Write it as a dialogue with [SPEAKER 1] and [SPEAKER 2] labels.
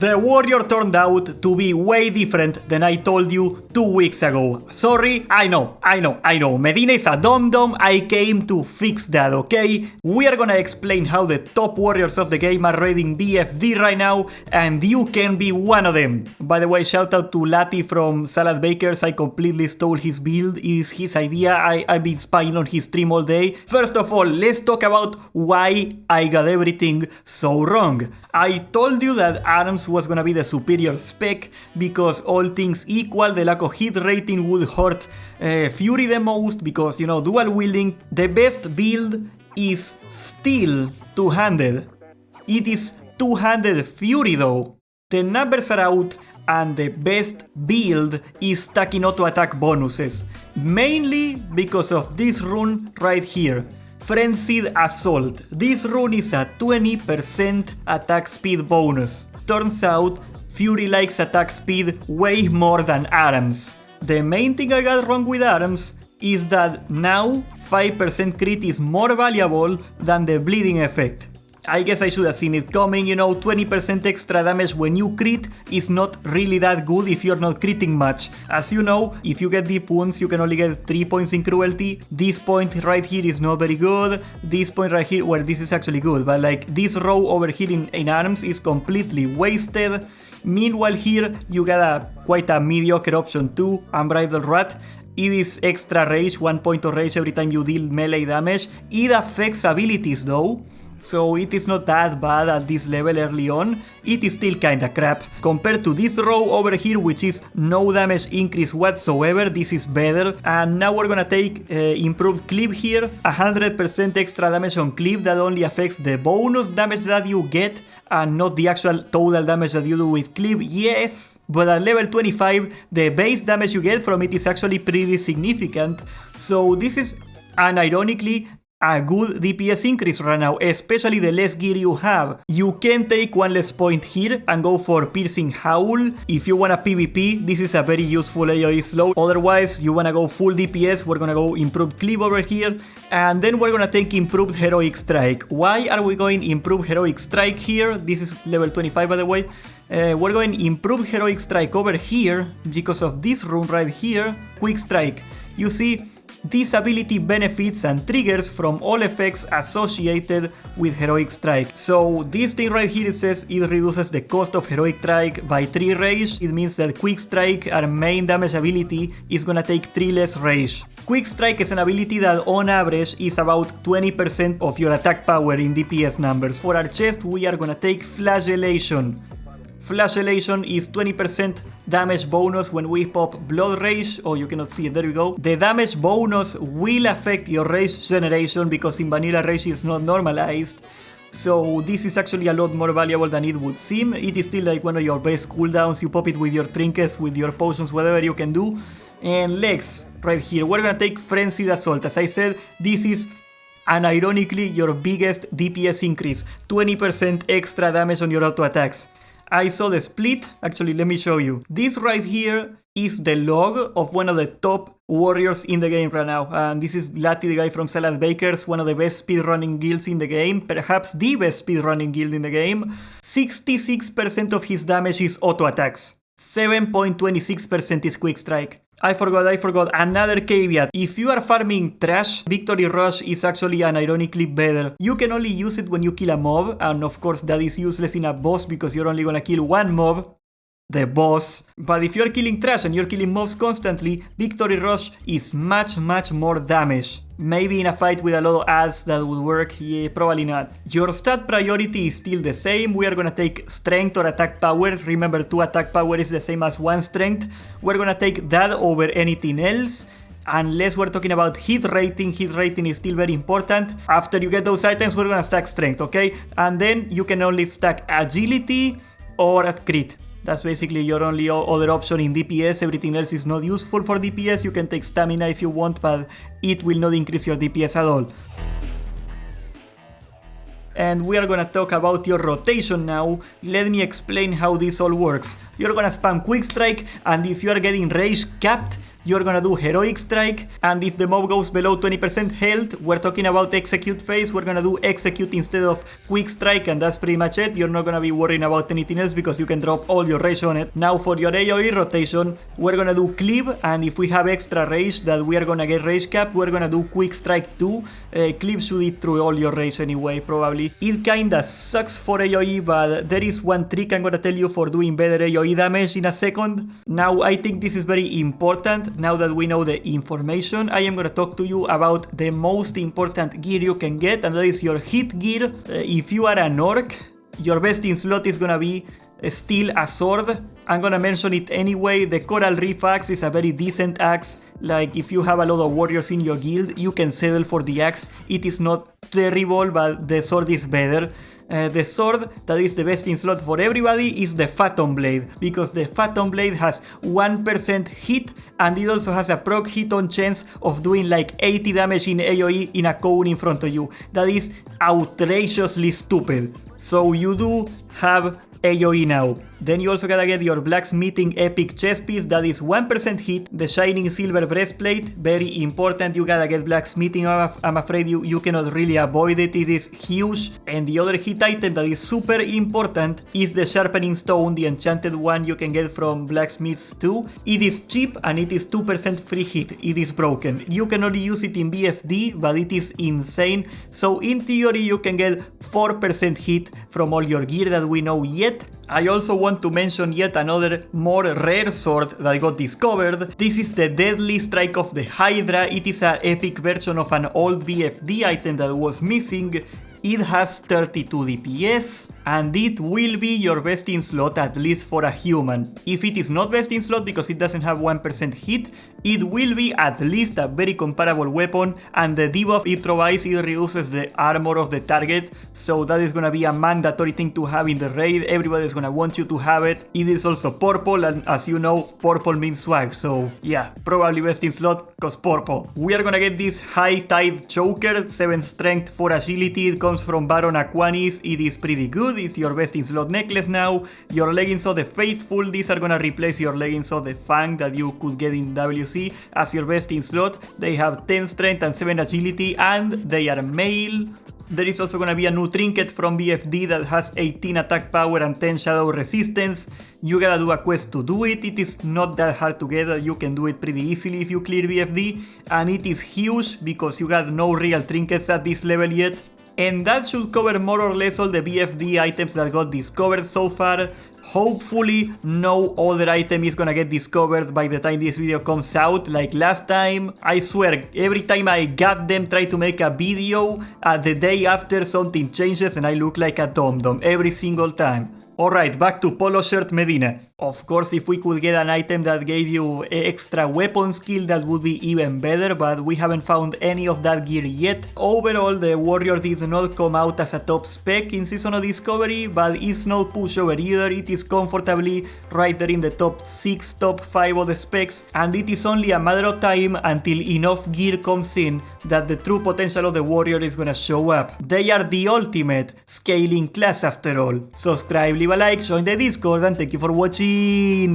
[SPEAKER 1] The warrior turned out to be way different than I told you 2 weeks ago. Sorry, I know. Medina is a dum-dum, I came to fix that, okay? We are gonna explain how the top warriors of the game are raiding BFD right now, and you can be one of them. By the way, shout out to Laty from Salad Bakers, I completely stole his build, it is his idea, I've been spying on his stream all day. First of all, let's talk about why I got everything so wrong. I told you that Arms was gonna be the superior spec because all things equal, the lack of hit rating would hurt Fury the most because, you know, dual wielding. The best build is still two-handed. It is two-handed Fury though. The numbers are out and the best build is stacking auto attack bonuses. Mainly because of this rune right here. Frenzied Assault. This rune is a 20% attack speed bonus. Turns out, Fury likes attack speed way more than Arms. The main thing I got wrong with Arms is that now 5% crit is more valuable than the bleeding effect. I guess I should have seen it coming, you know, 20% extra damage when you crit is not really that good if you're not critting much. As you know, if you get deep wounds, you can only get 3 points in cruelty. This point right here is not very good. This point right here, well, this is actually good, but like this row over here in Arms is completely wasted. Meanwhile here, you got quite a mediocre option too, Unbridled Wrath. It is extra rage, 1 point of rage every time you deal melee damage. It affects abilities though. So it is not that bad at this level early on, it is still kinda crap. Compared to this row over here, which is no damage increase whatsoever, this is better. And now we're gonna take improved cleave here, 100% extra damage on cleave that only affects the bonus damage that you get and not the actual total damage that you do with cleave, yes. But at level 25, the base damage you get from it is actually pretty significant. So this is unironically a good DPS increase right now, especially the less gear you have. You can take 1 less point here and go for Piercing Howl. If you wanna PvP, this is a very useful AoE slow. Otherwise, you wanna go full DPS, we're gonna go Improved Cleave over here. And then we're gonna take Improved Heroic Strike. Why are we going Improved Heroic Strike here? This is level 25 by the way. We're going Improved Heroic Strike over here because of this rune right here. Quick Strike. You see, this ability benefits and triggers from all effects associated with Heroic Strike. So this thing right here, it says it reduces the cost of Heroic Strike by 3 rage. It means that Quick Strike, our main damage ability, is gonna take 3 less rage. Quick Strike is an ability that on average is about 20% of your attack power in DPS numbers. For our chest, we are gonna take Flagellation. Flagellation is 20% damage bonus when we pop Blood Rage. Oh, you cannot see it, there we go. The damage bonus will affect your rage generation because in vanilla rage is not normalized. So this is actually a lot more valuable than it would seem. It is still like one of your best cooldowns. You pop it with your trinkets, with your potions, whatever you can do. And legs, right here. We're gonna take Frenzied Assault. As I said, this is unironically your biggest DPS increase. 20% extra damage on your auto attacks. I saw the split, actually let me show you. This right here is the log of one of the top warriors in the game right now. And this is Laty, the guy from Salad Bakers, one of the best speedrunning guilds in the game, perhaps the best speedrunning guild in the game. 66% of his damage is auto attacks. 7.26% is Quick Strike. I forgot another caveat. If you are farming trash, Victory Rush is actually unironically better. You can only use it when you kill a mob, and of course that is useless in a boss because you're only gonna kill one mob, the boss. But if you're killing trash and you're killing mobs constantly, Victory Rush is much more damage. Maybe in a fight with a lot of ads that would work, yeah, probably not. Your stat priority is still the same. We are gonna take strength or attack power. Remember, 2 attack power is the same as 1 strength. We're gonna take that over anything else. Unless we're talking about hit rating is still very important. After you get those items, we're gonna stack strength, okay? And then you can only stack agility or at crit. That's basically your only other option in DPS. Everything else is not useful for DPS. You can take stamina if you want, but it will not increase your DPS at all. And we are gonna talk about your rotation now. Let me explain how this all works. You're gonna spam Quick Strike, and if you are getting rage capped, you're gonna do Heroic Strike, and if the mob goes below 20% health, we're talking about Execute phase, we're gonna do Execute instead of Quick Strike, and that's pretty much it. You're not gonna be worrying about anything else because you can drop all your rage on it. Now for your AoE rotation, we're gonna do Cleave, and if we have extra rage that we are gonna get rage cap, we're gonna do Quick Strike too. Cleave should eat through all your rage anyway, probably. It kinda sucks for AoE, but there is one trick I'm gonna tell you for doing better AoE damage in a second. Now I think this is very important. Now that we know the information, I am gonna talk to you about the most important gear you can get, and that is your hit gear. If you are an orc, your best in slot is gonna be still a sword. I'm gonna mention it anyway. The Coral Reef axe is a very decent axe. Like, if you have a lot of warriors in your guild, you can settle for the axe. It is not terrible, but the sword is better. The sword that is the best in slot for everybody is the Phantom Blade, because the Phantom Blade has 1% hit, and it also has a proc hit on chance of doing like 80 damage in AoE in a cone in front of you. That is outrageously stupid. So you do have AoE now. Then you also gotta get your Blacksmithing Epic Chest Piece, that is 1% hit. The Shining Silver Breastplate, very important, you gotta get Blacksmithing. I'm afraid you cannot really avoid it, it is huge. And the other hit item that is super important is the Sharpening Stone, the enchanted one you can get from Blacksmiths too. It is cheap and it is 2% free hit, it is broken. You can only use it in BFD, but it is insane. So in theory you can get 4% hit from all your gear that we know yet. I also want to mention yet another more rare sword that got discovered. This is the Deadly Strike of the Hydra. It is an epic version of an old BFD item that was missing. It has 32 DPS, and it will be your best in slot, at least for a human. If it is not best in slot because it doesn't have 1% hit, it will be at least a very comparable weapon, and the debuff it provides, it reduces the armor of the target, so that is gonna be a mandatory thing to have in the raid. Everybody is gonna want you to have it. It is also purple, and as you know, purple means swag, so yeah, probably best in slot cause purple. We are gonna get this High Tide Choker, 7 strength, 4 agility. It comes from Baron Aquanis. It is pretty good. It's your best in slot necklace now. Your Leggings of the Faithful, these are gonna replace your Leggings of the Fang that you could get in WC as your best in slot. They have 10 strength and 7 agility, and they are male. There is also gonna be a new trinket from BFD that has 18 attack power and 10 shadow resistance. You gotta do a quest to do it. It is not that hard to get. You can do it pretty easily if you clear BFD, and it is huge because you got no real trinkets at this level yet. And that should cover more or less all the BFD items that got discovered so far. Hopefully no other item is gonna get discovered by the time this video comes out like last time. I swear, every time I got them, try to make a video, the day after something changes and I look like a dum-dum every single time. Alright, back to Polo Shirt Medina. Of course, if we could get an item that gave you extra weapon skill, that would be even better, but we haven't found any of that gear yet. Overall, the warrior did not come out as a top spec in Season of Discovery, but it's no pushover either. It is comfortably right there in the top 6, top 5 of the specs, and it is only a matter of time until enough gear comes in that the true potential of the warrior is gonna show up. They are the ultimate scaling class after all. Subscribe, leave a like, join the Discord, and thank you for watching.